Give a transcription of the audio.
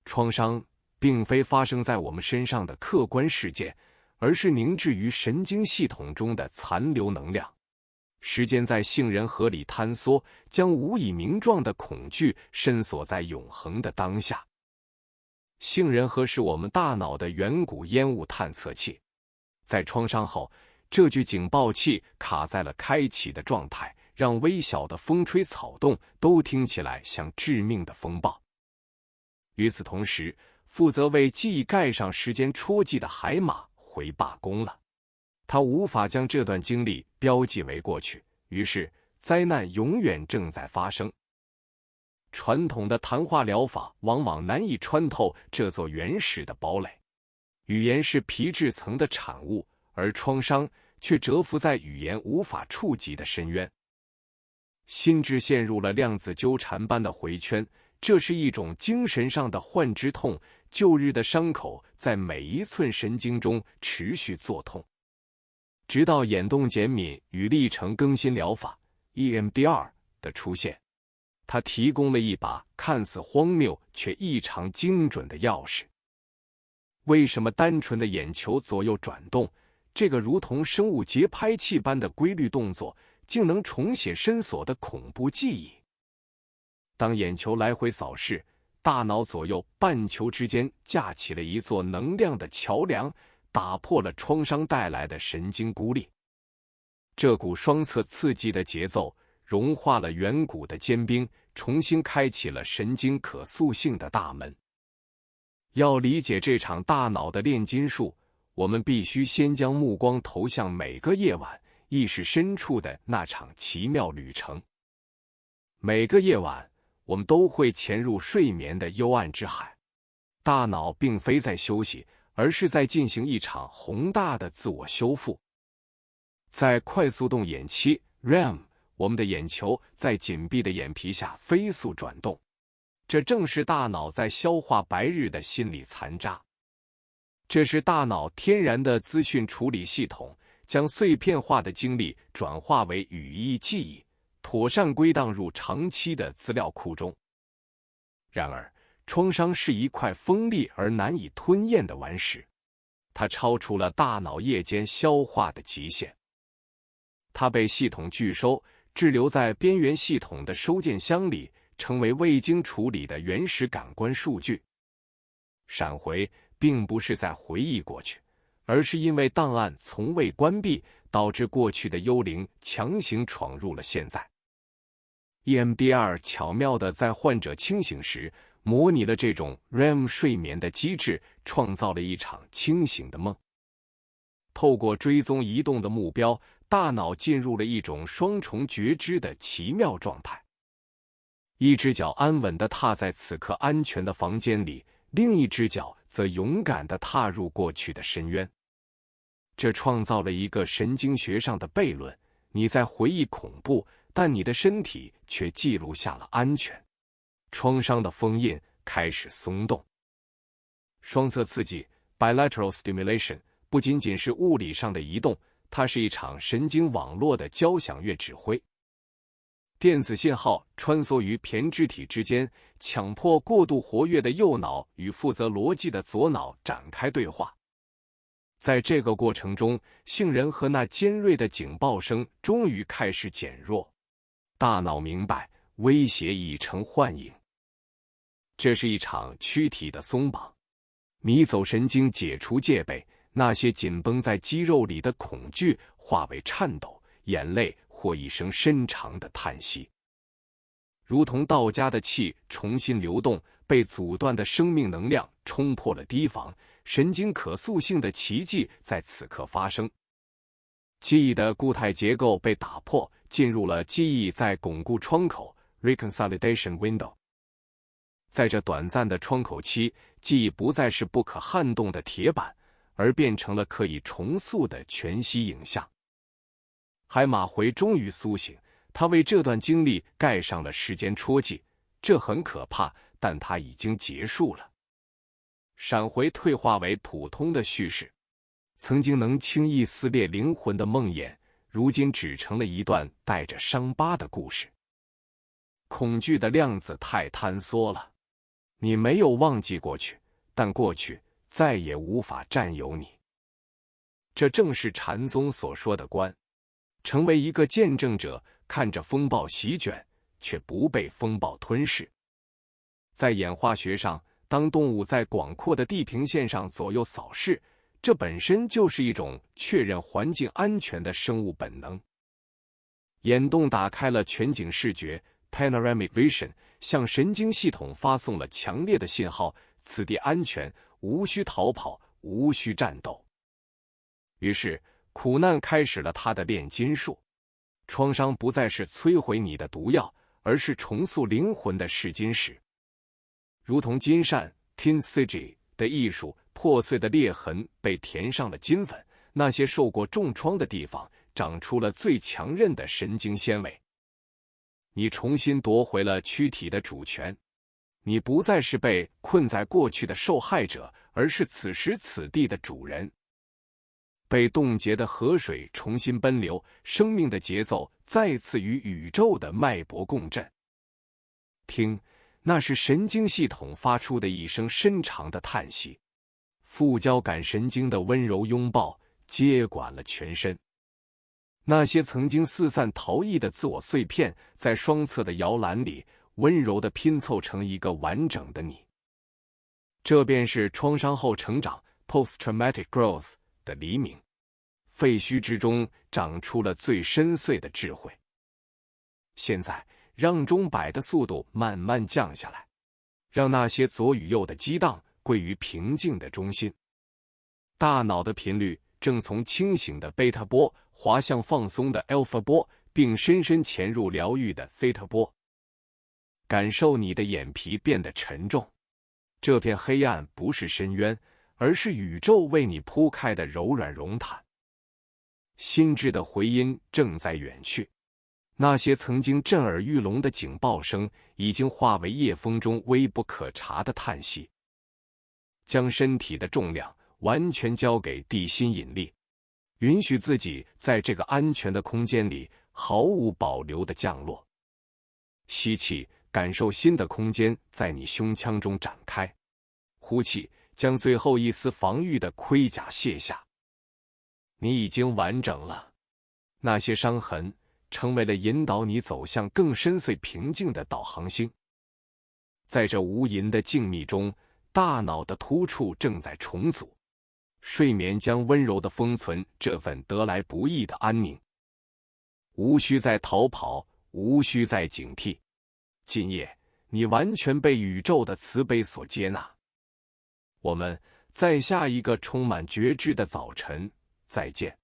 创伤并非发生在我们身上的客观事件，而是凝滞于神经系统中的残留能量。时间在杏仁核里坍缩，将无以名状的恐惧深锁在永恒的当下。杏仁核是我们大脑的远古烟雾探测器，在创伤后，这具警报器卡在了开启的状态，让微小的风吹草动都听起来像致命的风暴。与此同时，负责为记忆盖上时间戳记的海马回罢工了，他无法将这段经历标记为过去，于是灾难永远正在发生。传统的谈话疗法往往难以穿透这座原始的堡垒。语言是皮质层的产物，而创伤却蛰伏在语言无法触及的深渊。心智陷入了量子纠缠般的回圈，这是一种精神上的幻肢痛，旧日的伤口在每一寸神经中持续作痛。直到眼动减敏与历程更新疗法 EMDR 的出现，它提供了一把看似荒谬却异常精准的钥匙。为什么单纯的眼球左右转动，这个如同生物节拍器般的规律动作，竟能重写深锁的恐怖记忆？当眼球来回扫视，大脑左右半球之间架起了一座能量的桥梁，打破了创伤带来的神经孤立。这股双侧刺激的节奏融化了远古的坚冰，重新开启了神经可塑性的大门。要理解这场大脑的炼金术，我们必须先将目光投向每个夜晚意识深处的那场奇妙旅程。每个夜晚，我们都会潜入睡眠的幽暗之海，大脑并非在休息，而是在进行一场宏大的自我修复。在快速动眼期 REM， 我们的眼球在紧闭的眼皮下飞速转动，这正是大脑在消化白日的心理残渣。这是大脑天然的资讯处理系统，将碎片化的经历转化为语义记忆，妥善归档入长期的资料库中。然而，创伤是一块锋利而难以吞咽的顽石，它超出了大脑夜间消化的极限。它被系统拒收，滞留在边缘系统的收件箱里，成为未经处理的原始感官数据。闪回并不是在回忆过去，而是因为档案从未关闭，导致过去的幽灵强行闯入了现在。EMDR 巧妙地在患者清醒时模拟了这种 REM 睡眠的机制，创造了一场清醒的梦。透过追踪移动的目标，大脑进入了一种双重觉知的奇妙状态。一只脚安稳地踏在此刻安全的房间里，另一只脚则勇敢地踏入过去的深渊。这创造了一个神经学上的悖论：你在回忆恐怖，但你的身体却记录下了安全。创伤的封印开始松动。双侧刺激 bilateral stimulation 不仅仅是物理上的移动，它是一场神经网络的交响乐指挥。电子信号穿梭于胼胝体之间，强迫过度活跃的右脑与负责逻辑的左脑展开对话。在这个过程中，杏仁核那尖锐的警报声终于开始减弱。大脑明白，威胁已成幻影。这是一场躯体的松绑，迷走神经解除戒备，那些紧绷在肌肉里的恐惧化为颤抖、眼泪或一声深长的叹息。如同到家的气重新流动，被阻断的生命能量冲破了堤防，神经可塑性的奇迹在此刻发生。记忆的固态结构被打破，进入了记忆在巩固窗口 （reconsolidation window）。在这短暂的窗口期，记忆不再是不可撼动的铁板，而变成了可以重塑的全息影像。海马回终于苏醒，他为这段经历盖上了时间戳记，这很可怕，但它已经结束了。闪回退化为普通的叙事，曾经能轻易撕裂灵魂的梦魇，如今只成了一段带着伤疤的故事。恐惧的量子太坍缩了，你没有忘记过去，但过去再也无法占有你。这正是禅宗所说的观，成为一个见证者，看着风暴席卷，却不被风暴吞噬。在演化学上，当动物在广阔的地平线上左右扫视，这本身就是一种确认环境安全的生物本能。眼动打开了全景视觉 （Panoramic Vision）， 向神经系统发送了强烈的信号：此地安全，无需逃跑，无需战斗。于是，苦难开始了它的炼金术。创伤不再是摧毁你的毒药，而是重塑灵魂的试金石。如同金扇 （Kintsugi） 的艺术，破碎的裂痕被填上了金粉，那些受过重创的地方长出了最强韧的神经纤维。你重新夺回了躯体的主权，你不再是被困在过去的受害者，而是此时此地的主人。被冻结的河水重新奔流，生命的节奏再次与宇宙的脉搏共振。听，那是神经系统发出的一声深长的叹息。副交感神经的温柔拥抱接管了全身。那些曾经四散逃逸的自我碎片，在双侧的摇篮里温柔地拼凑成一个完整的你。这便是创伤后成长 （post-traumatic growth） 的黎明。废墟之中长出了最深邃的智慧。现在，让钟摆的速度慢慢降下来，让那些左与右的激荡归于平静的中心。大脑的频率正从清醒的贝塔波滑向放松的 alpha 波，并深深潜入疗愈的 theta 波。感受你的眼皮变得沉重，这片黑暗不是深渊，而是宇宙为你铺开的柔软绒毯。心智的回音正在远去，那些曾经震耳欲聋的警报声已经化为夜风中微不可察的叹息。将身体的重量完全交给地心引力，允许自己在这个安全的空间里毫无保留地降落。吸气，感受新的空间在你胸腔中展开；呼气，将最后一丝防御的盔甲卸下。你已经完整了，那些伤痕成为了引导你走向更深邃平静的导航星。在这无垠的静谧中，大脑的突触正在重组，睡眠将温柔地封存这份得来不易的安宁。无需再逃跑，无需再警惕，今夜你完全被宇宙的慈悲所接纳。我们在下一个充满觉知的早晨再见。